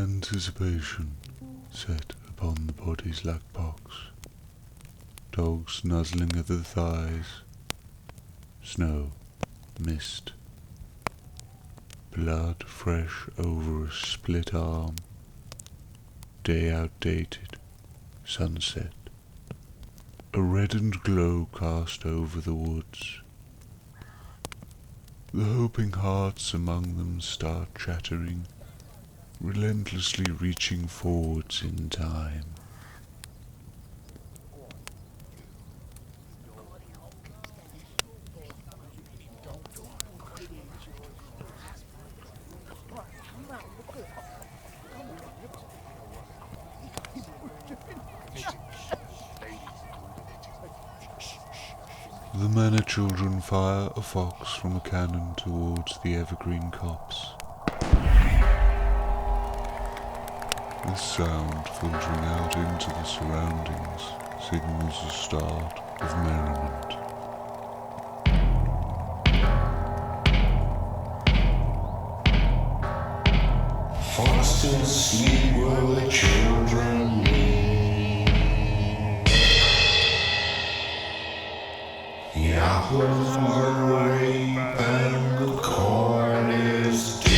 Anticipation set upon the body's like pox. Dogs nuzzling at the thighs. Snow, mist. Blood fresh over a split arm. Day outdated. Sunset. A reddened glow cast over the woods. The hoping hearts among them start chattering, relentlessly reaching forwards in time. The manor children fire a fox from a cannon towards the evergreen copse. This sound filtering out into the surroundings signals the start of merriment. Fast asleep where the children lean. The apples are ripe and the corn is deep.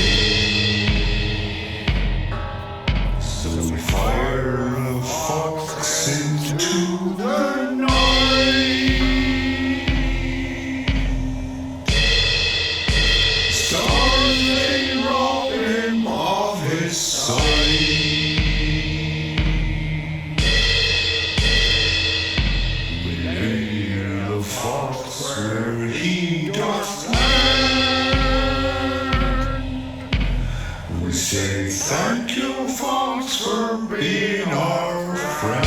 So we fire the fox into the night. Stars they rob him of his sight. We lay the fox where he doth land. We say thank you, fox, for being our friend.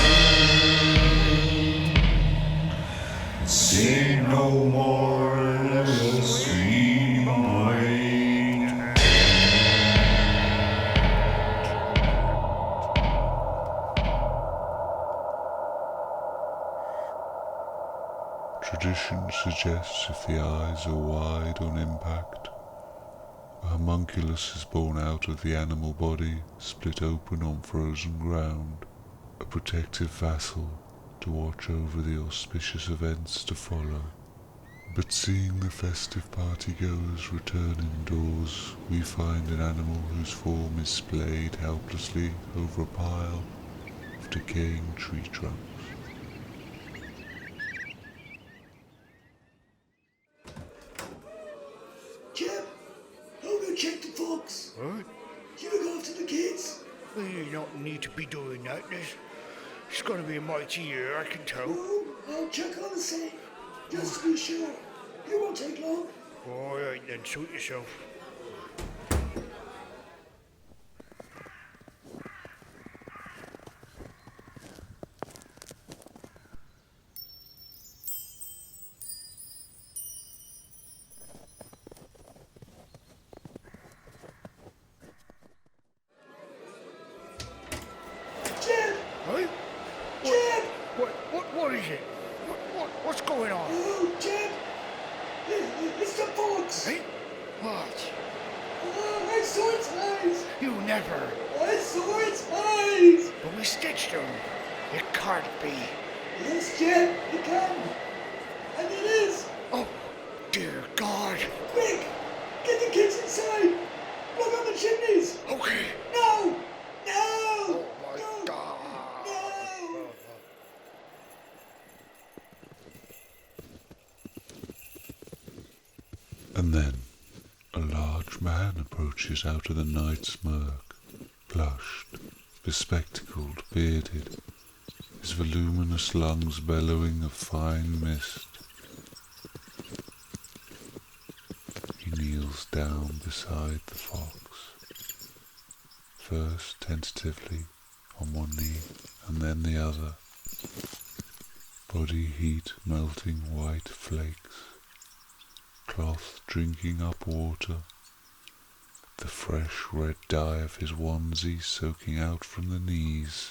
Say no more, lest we might. Tradition suggests if the eyes are wide on impact, a homunculus is born out of the animal body, split open on frozen ground, a protective vassal to watch over the auspicious events to follow. But seeing the festive partygoers return indoors, we find an animal whose form is splayed helplessly over a pile of decaying tree trunks. Jeb, I'll go check the fox. What? You look after the kids. Well, you don't need to be doing that. It's going to be a mighty year, I can tell. Oh, I'll check on the same, just to be sure. It won't take long. All right, then, suit yourself. Jeb! Hey? Jeb! What is it? What's going on? Oh, Jeb! It's the fox! Hey? What? Oh, I saw its eyes! You never. I saw its eyes! But we stitched them. It can't be. Yes, Jeb, it can. And it is. Oh, dear God. Quick! Get the kids inside! Block up the chimneys! Okay. No! No! Oh, my No! God. No! And then a large man approaches out of the night smirk, flushed, bespectacled, bearded, his voluminous lungs bellowing a fine mist. He kneels down beside the fox, first tentatively on one knee and then the other, body heat melting white flakes, cloth drinking up water, the fresh red dye of his onesie soaking out from the knees,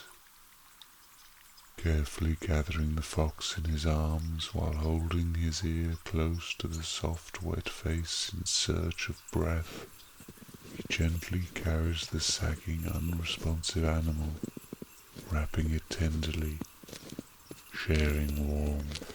carefully gathering the fox in his arms while holding his ear close to the soft wet face in search of breath. He gently carries the sagging, unresponsive animal, wrapping it tenderly, sharing warmth.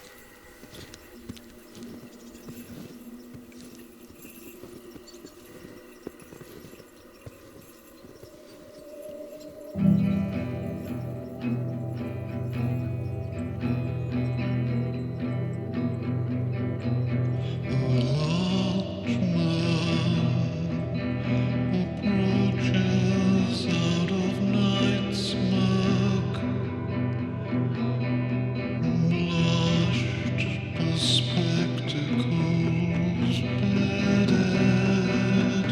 Approaches out of night smoke, blushed bespectacles bedded,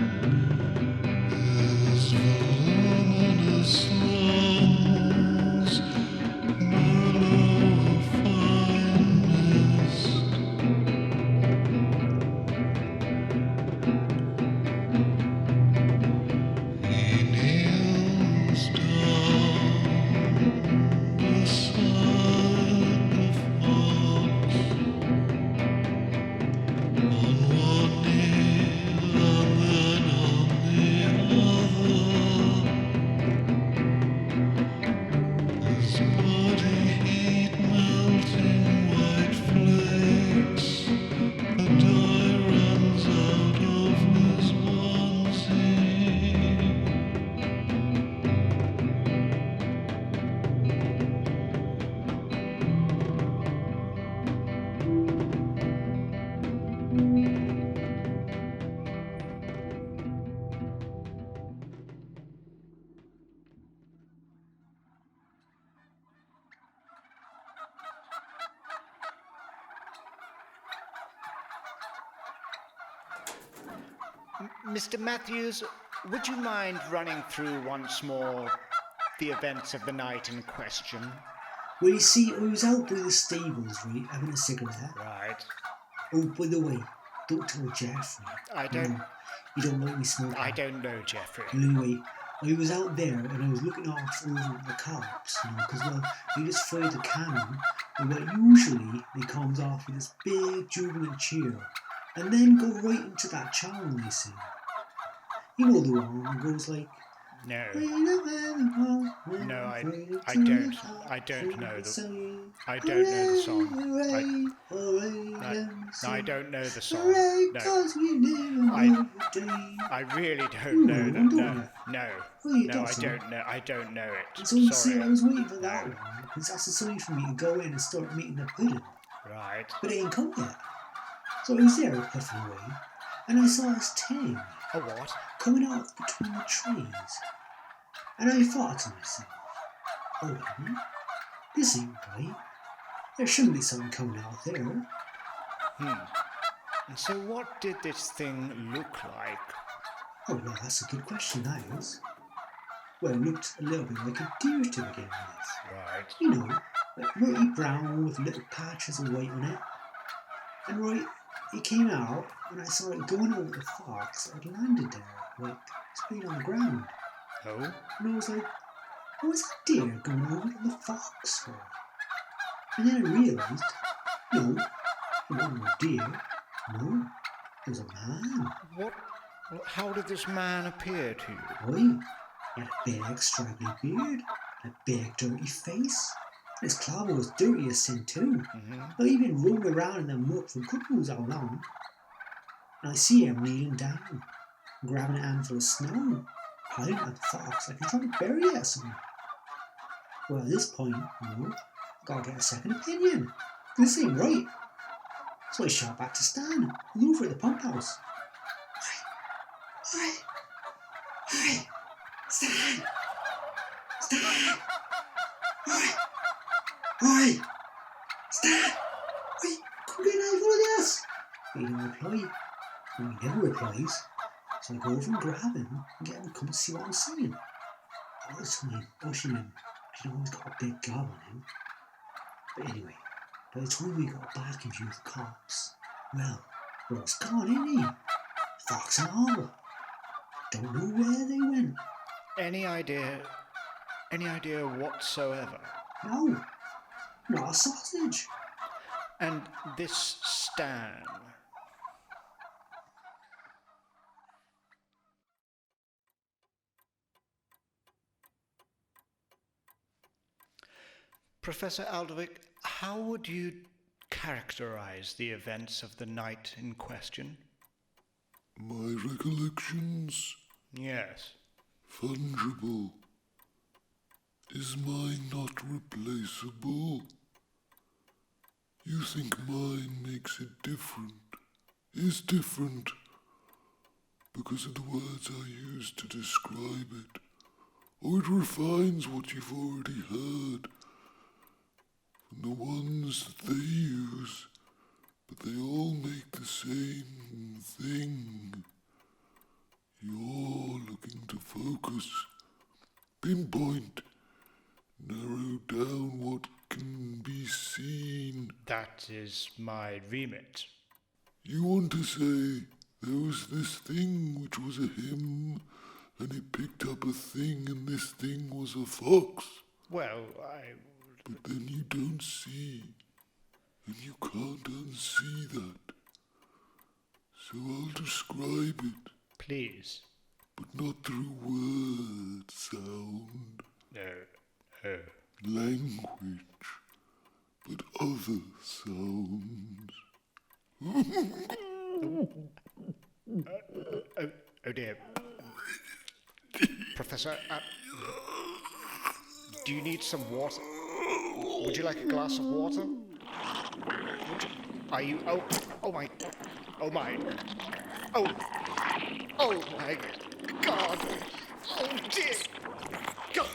his voluminous lungs mellow fine mist. He kneels down beside the fox, on one knee and then on the other, his body heat melting white flakes. The dye runs out of his onesie. Mr. Matthews, would you mind running through once more the events of the night in question? Well, you see, I was out by the stables, right, having a cigarette. Right. Oh, by the way, don't tell Jeffrey. I don't- No, you don't like me smoking. I don't know, Jeffrey. Well, anyway, I was out there and I was looking off over at the cops, because, well, they just fired the cannon, and well, usually they comes off with this big jubilant cheer, and then go right into that chant they sing. You know the one that goes like, No. No, I don't. I don't know the song. No, I don't know the song. No. I really don't know that. No. I don't know it. And so you see, I Sorry. was waiting for that No. one, because that's the sign for me to go in and start making the pudding. Right. But it ain't come yet. So I was there puffing away, and I saw this thing A what? coming out between the trees. And I thought to myself, hold on, this ain't right. There shouldn't be something coming out there. And so what did this thing look like? Oh, well, that's a good question, that is. Well, it looked a little bit like a deer to begin with. Right. You know, like murky brown with little patches of white on it. And right, it came out, and I saw it going over the fox that had landed there, like, straight on the ground. Oh? And I was like, what was that deer going over to the fox for? And then I realised, no, it wasn't a deer. No, it was a man. What? How did this man appear to you? Boy, he had a big, straggly beard, and a big, dirty face. And his clothes was dirty as sin too. Not even roaming around in the muck for good knows how long. And I see him kneeling down, grabbing a handful of snow, hiding at the fox like he's trying to bury it or something. Well, at this point, I gotta get a second opinion. This ain't right. So I shot back to Stan, who's over at the pump house. Oi! Stan! Stan! Oi! Stan! Oi! Come get out of this! He didn't reply. Well, he never replies. So I go over and grab him and get him to come and see what I'm saying. All the time, pushing him. You know, he's got a big gob on him. But anyway, by the time we got back in view of the cops, well, Ross gone, ain't he? Fox and all. Don't know where they went. Any idea whatsoever? No, not a sausage. And this Stan, Professor Alderwick, how would you characterize the events of the night in question? My recollections? Yes. Fungible. Is mine not replaceable? You think mine makes it different? Is different because of the words I use to describe it, or it refines what you've already heard from the ones that they use, but they all make the same thing. You're looking to focus, pinpoint, narrow down what can be seen. That is my remit. You want to say there was this thing which was a him, and it picked up a thing, and this thing was a fox. Well, But then you don't see, and you can't unsee that. So I'll describe it, please. but not through word sound, language, but other sounds. Oh dear. Professor, do you need some water? Would you like a glass of water? Are you... Oh my... Oh my... Oh my God! Oh dear! God!